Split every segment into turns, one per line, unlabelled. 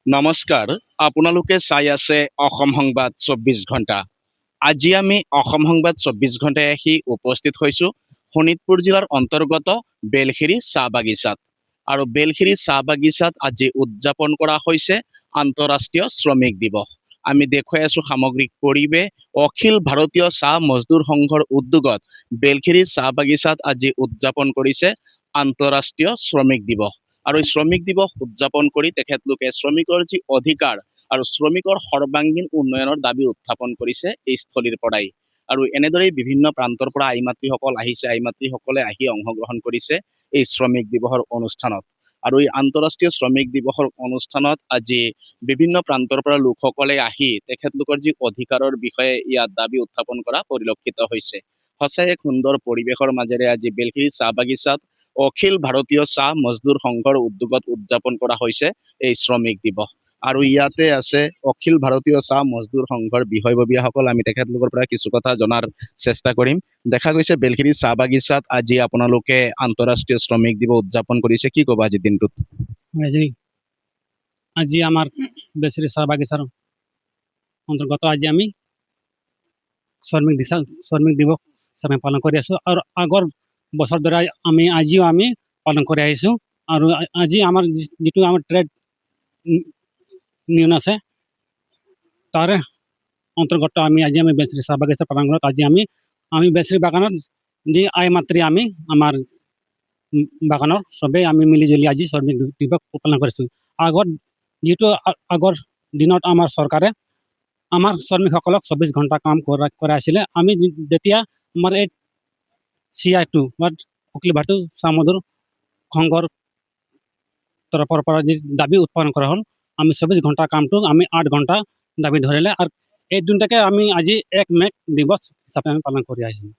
নমস্কাৰ, আপোনালোকে চাই আছে অসম সংবাদ ২৪ ঘণ্টা। আজি আমি অসম সংবাদ ২৪ ঘণ্টাই আহি উপস্থিত হৈছোঁ শোণিতপুৰ জিলাৰ অন্তৰ্গত বেলখিৰি চাহ বাগিচাত। আৰু বেলখিৰি চাহ বাগিচাত আজি উদযাপন কৰা হৈছে আন্তঃৰাষ্ট্ৰীয় শ্ৰমিক দিৱস। আমি দেখুৱাই আছোঁ সামগ্ৰিক পৰিৱেশ অখিল ভাৰতীয় চাহ মজদুৰ সংঘৰ উদ্যোগত বেলখিৰি চাহ বাগিচাত আজি উদযাপন কৰিছে আন্তঃৰাষ্ট্ৰীয় শ্ৰমিক দিৱস। আৰু এই শ্ৰমিক দিৱস উদযাপন কৰি তেখেতলোকে শ্ৰমিকৰ যি অধিকাৰ আৰু শ্ৰমিকৰ সৰ্বাংগীন উন্নয়নৰ দাবী উত্থাপন কৰিছে এই স্থলীৰ পৰাই। আৰু এনেদৰেই বিভিন্ন প্ৰান্তৰ পৰা আই মাতৃসকল আহিছে, আই মাতৃসকলে আহি অংশগ্ৰহণ কৰিছে এই শ্ৰমিক দিৱসৰ অনুষ্ঠানত। আৰু এই আন্তঃৰাষ্ট্ৰীয় শ্ৰমিক দিৱসৰ অনুষ্ঠানত আজি বিভিন্ন প্ৰান্তৰ পৰা লোকসকলে আহি তেখেতলোকৰ যি অধিকাৰৰ বিষয়ে ইয়াত দাবী উত্থাপন কৰা পৰিলক্ষিত হৈছে। সঁচাই এক সুন্দৰ পৰিৱেশৰ মাজেৰে আজি বেলখিৰি চাহ বাগিচাত অখিল ভাৰতীয় চাহ মজদুৰ সংঘৰ উদ্যোগত উদযাপন কৰা হৈছে এই শ্ৰমিক দিৱস। আৰু ইয়াতে আছে অখিল ভাৰতীয় চাহ মজদুৰ সংঘৰ বিষয়ববীয়াসকল। আমি তেখেতলোকৰ পৰা কিছু কথা জনাৰ চেষ্টা কৰিম। দেখা গৈছে বেলখিৰি চাহ বাগিচাত আজি আপোনালোকে আন্তঃৰাষ্ট্ৰীয় শ্ৰমিক দিৱস উদযাপন কৰিছে, কি ক'ব আজিৰ দিনটোত?
আজি আমাৰ বেলখিৰি চাহ বাগিচাৰ অন্তৰ্গত আজি আমি শ্ৰমিক দিৱস হিচাপে পালন কৰি আছোঁ। আৰু আগৰ বছৰ দৰে আজিও আমি পালন কৰি আহিছোঁ। আৰু আজি আমাৰ যিটো আমাৰ ট্ৰেড ইউনিয়ন আছে তাৰে অন্তৰ্গত আজি আমি বেলখিৰি চাহ বাগিচা প্ৰাংগণত আজি আমি বেলখিৰি বাগানত যি আই মাতৃ আমি আমাৰ বাগানৰ চবেই আমি মিলি জুলি আজি শ্ৰমিক দিৱস পালন কৰিছোঁ। আগৰ দিনত আমাৰ চৰকাৰে আমাৰ শ্ৰমিকসকলক ২৪ ঘণ্টা কাম কৰাই আছিলে। আমি যেতিয়া আমাৰ এই CI2 বা অখিল ভাৰতীয় চাহ মজদুৰ সংঘৰ তৰফৰ পৰা যি দাবী উত্থাপন কৰা হ'ল, আমি ২৪ ঘণ্টা কামটো আমি ৮ ঘণ্টা দাবী ধৰিলে। আৰু এই দিনটাকে আমি আজি ১ মে দিৱস হিচাপে আমি পালন কৰি আহিছোঁ।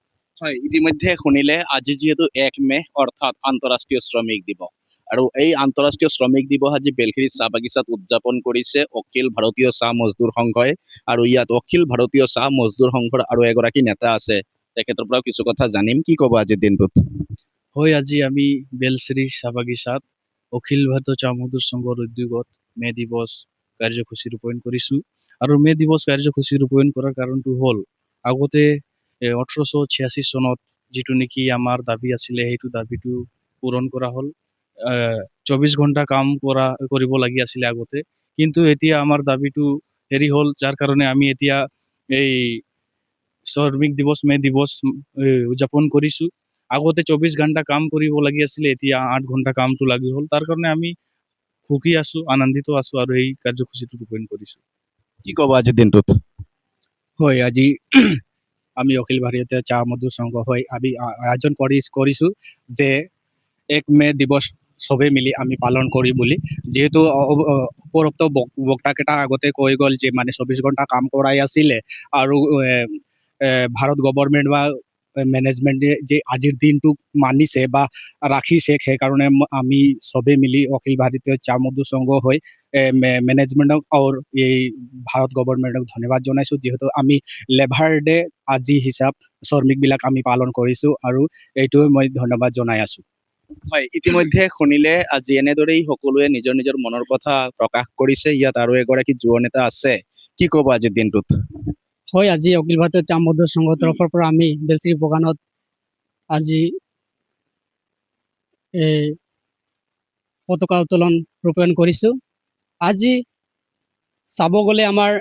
হয়, ইতিমধ্যে শুনিলে আজি যিহেতু ১ মে অৰ্থাৎ আন্তঃৰাষ্ট্ৰীয় শ্ৰমিক দিৱস। আৰু এই আন্তঃৰাষ্ট্ৰীয় শ্ৰমিক দিৱস আজি বেলখিৰি চাহ বাগিচাত উদযাপন কৰিছে অখিল ভাৰতীয় চাহ মজদুৰ সংঘই। আৰু ইয়াত অখিল ভাৰতীয় চাহ মজদুৰ সংঘৰ আৰু এগৰাকী নেতা আছে, তেখেতৰ পৰাও কিছু কথা জানিম। কি ক'ব আজিৰ দিনটোত?
হয়, আজি আমি বেলখিৰি চাহ বাগিচাত অখিল ভাৰতীয় চাহ মজদুৰ সংঘৰ উদ্যোগত মে দিৱস কাৰ্যসূচী ৰূপায়ণ কৰিছোঁ। আৰু মে দিৱস কাৰ্যসূচী ৰূপায়ণ কৰাৰ কাৰণটো হ'ল আগতে ১৮৮৬ চনত যিটো নেকি আমাৰ দাবী আছিলে সেইটো দাবীটো পূৰণ কৰা হ'ল। ২৪ ঘণ্টা কাম কৰিব লাগি আছিলে আগতে, কিন্তু এতিয়া আমাৰ দাবীটো হেৰি হ'ল, যাৰ কাৰণে আমি এতিয়া এই শ্ৰমিক দিৱস মে দিৱস উদযাপন কৰিছোঁ। আগতে ২৪ ঘণ্টা কাম কৰিব লাগি আছিলে, এতিয়া ৮ ঘণ্টা কামটো লাগি হ'ল। তাৰ কাৰণে আমি সুখী আছোঁ, আনন্দিত আছোঁ আৰু এই কাৰ্যসূচীটো ৰূপায়ণ কৰিছোঁ।
কি ক'ব আজিৰ দিনটোত?
হয়, আজি আমি অখিল ভাৰতীয় চাহ মজদুৰ সংঘ হৈ আমি আয়োজন কৰিছোঁ যে ১ মে দিৱস চবেই মিলি আমি পালন কৰি বুলি। যিহেতু উপৰোক্ত বক্তাকেইটা আগতে কৈ গ'ল যে মানে ২৪ ঘণ্টা কাম কৰাই আছিলে আৰু ভাৰত গভৰ্ণমেণ্ট বা মেনেজমেণ্টে যে আজিৰ দিনটোক মানিছে বা ৰাখিছে, সেইকাৰণে আমি চবেই মিলি অখিল ভাৰতীয় চাহ মজদুৰ সংঘ হৈ মেনেজমেণ্টক আৰু এই ভাৰত গভৰ্ণমেণ্টক ধন্যবাদ জনাইছোঁ, যিহেতু আমি লেবাৰ ডে আজি হিচাপ শ্ৰমিকবিলাক আমি পালন কৰিছোঁ আৰু এইটোৱে মই ধন্যবাদ জনাই আছোঁ।
হয়, ইতিমধ্যে শুনিলে আজি এনেদৰেই সকলোৱে নিজৰ নিজৰ মনৰ কথা প্ৰকাশ কৰিছে। ইয়াত আৰু এগৰাকী যুৱ নেতা আছে, কি ক'ব আজিৰ দিনটোত?
হয়, আজি অখিল ভাৰতীয় চাহ মজদুৰ সংঘৰ তৰফৰ পৰা আমি বেলখিৰি বাগানত আজি পতাকা উত্তোলন ৰূপায়ণ কৰিছোঁ। আজি চাব গ'লে আমাৰ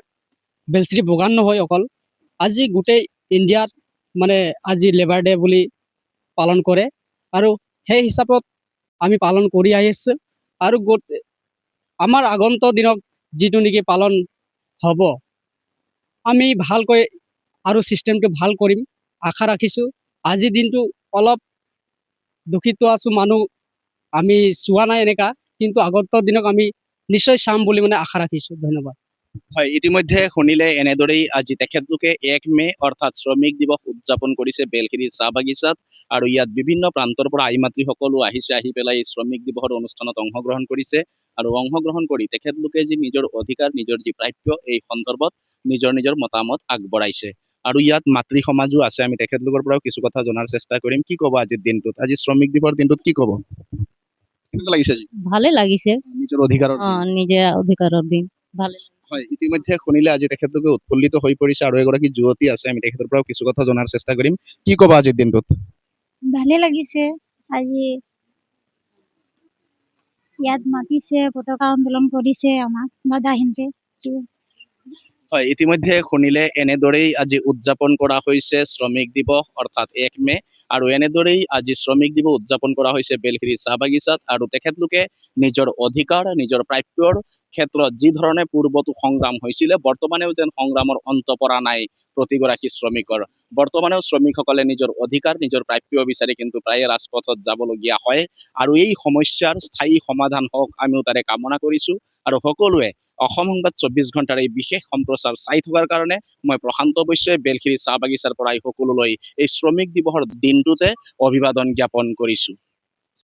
বেলখিৰি বাগান নহয় অকল, আজি গোটেই ইণ্ডিয়াত মানে আজি লেবাৰ ডে বুলি পালন কৰে। আৰু সেই হিচাপত আমি পালন কৰি আহিছোঁ। আৰু আমাৰ আগন্তুক দিনত যিটো নেকি পালন হ'ব, আমি ভালকৈ আৰু ছিষ্টেমটো ভাল কৰিম আশা ৰাখিছোঁ। আজিৰ দিনটো অলপ দুখিত আছোঁ, মানুহ আমি চোৱা নাই এনেকা, কিন্তু আগন্তুক দিনক আমি নিশ্চয় চাম বুলি মানে আশা ৰাখিছোঁ। ধন্যবাদ।
হয়, ইতিমধ্যে শুনিলে এনেদৰেই আজি তেখেতলোকে ১ মে অৰ্থাৎ শ্ৰমিক দিৱস উদযাপন কৰিছে বেলখিৰি চাহ বাগিচাত। আৰু ইয়াত বিভিন্ন প্ৰান্তৰ পৰা আই মাতৃসকলো আহিছে, আহি পেলাই এই শ্ৰমিক দিৱসৰ অনুষ্ঠানত অংশগ্ৰহণ কৰিছে। আৰু অংশগ্ৰহণ কৰি তেখেতলোকে যি নিজৰ অধিকাৰ, নিজৰ যি প্ৰাপ্য, এই সন্দৰ্ভত নিজৰ নিজৰ মতামত আগবঢ়াইছে। আৰু ইয়াত মাতৃ সমাজো আছে, আমি তেখেতলোকৰ পৰাও কিছু কথা জনাৰ চেষ্টা কৰিম। কি ক'ব আজিৰ দিনটোত? আজি শ্ৰমিক দিৱসৰ দিনটোত কি ক'ব? কেনেকুৱা লাগিছে আজি
ভালে লাগিছে
নিজৰ অধিকাৰৰ দিন?
নিজে অধিকাৰৰ দিন ভালে
হয়, ইতিমধ্যে শুনিলে আজি তেখেতলোকে উৎফুল্লিত হৈ পৰিছে আৰু এগৰাকী যুৱতী আছে, আমি তেখেতৰ পৰাও কিছু কথা জনাৰ চেষ্টা কৰিম। কি ক'বা আজিৰ দিনটোত?
ভালে লাগিছে আজি ইয়াত মাতিছে পতাকা উত্তোলন কৰিছে আমাক বাধাহীনকে
হয়, ইতিমধ্যে শুনিলে এনেদৰেই আজি উদযাপন কৰা হৈছে শ্ৰমিক দিৱস অৰ্থাৎ 1 মে আৰু এনেদৰেই আজি শ্ৰমিক দিৱস উদযাপন কৰা হৈছে বেলখিৰি চাহ বাগিচাত আৰু তেখেতলোকে নিজৰ অধিকাৰ নিজৰ প্ৰাপ্যৰ ক্ষেত্ৰত যি ধৰণে পূৰ্বতো সংগ্ৰাম হৈছিলে বৰ্তমানেও যেন সংগ্ৰামৰ অন্ত পৰা নাই প্ৰতিগৰাকী শ্ৰমিকৰ। বৰ্তমানেও শ্ৰমিকসকলে নিজৰ অধিকাৰ নিজৰ প্ৰাপ্য বিচাৰি কিন্তু প্ৰায়ে ৰাজপথত যাবলগীয়া হয় আৰু এই সমস্যাৰ স্থায়ী সমাধান হওক আমিও তাৰে কামনা কৰিছো আৰু সকলোৱে অসম সংবাদ 24 ঘণ্টাৰ এই বিশেষ সম্প্ৰচাৰ চাই থকাৰ কাৰণে মই প্ৰশান্ত বৈশ্যই বেলখিৰি চাহ বাগিচাৰ পৰাই সকলোলৈ এই শ্ৰমিক দিৱসৰ দিনটোতে অভিবাদন জ্ঞাপন কৰিছো।